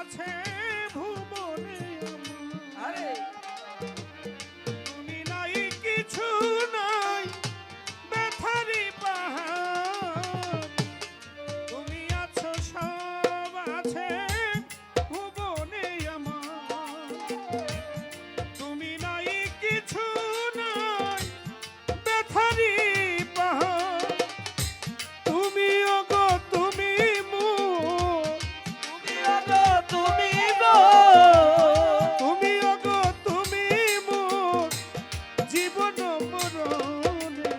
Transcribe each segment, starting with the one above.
আছে ভুবনে আরে তুমি নাই কিছু নাই ব্যথারি পাহাড় তুমি আছো সব আছে ভুবনে আমার তুমি নাই কিছু নাই ব্যথারি পাহাড় তুমি ওগো তুমি তুমি আগো তুমি গো তুমি ওগো তুমি জীবন মরণে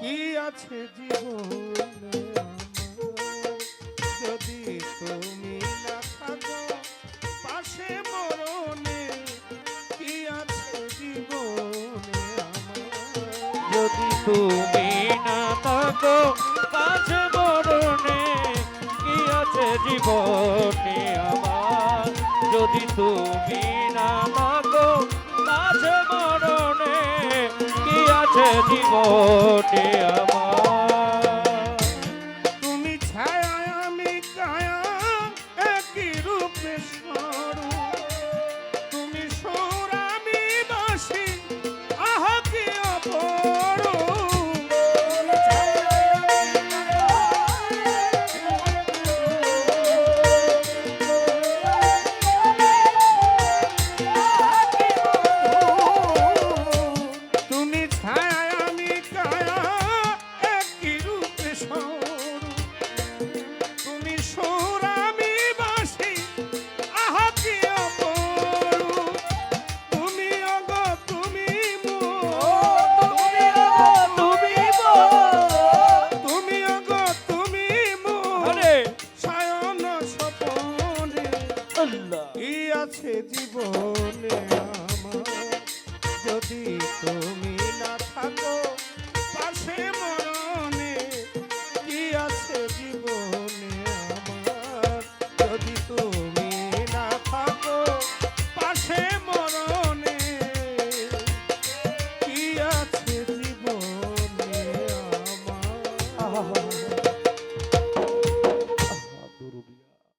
কি আছে জীবনে আমার যদি তুমি না থাকো পাশে মরণে কি আছে জীবনে আমার যদি তুমি না থাকো কাছে মরণে কি আছে জীবনে আমার যদি তুমি না থাকো কাছে মরণে কি আছে জীবনে আমার তুমি ছায়া আমি কায়া একই রূপে স্বরূপ তুমি সুর আমি বাসি আহা কি অপরূপ তুমি ছায়া আমি কায়া একই রূপে স্বরূপ তুমি সুর আমি বাসি আহা কি অপরূপ তুমি অগো তুমি তুমি আগো তুমি গো তুমি অগো তুমি আরে সায়ন স্বপনে আল্লাহ কি আছে জীবনে আমার যদি তুমি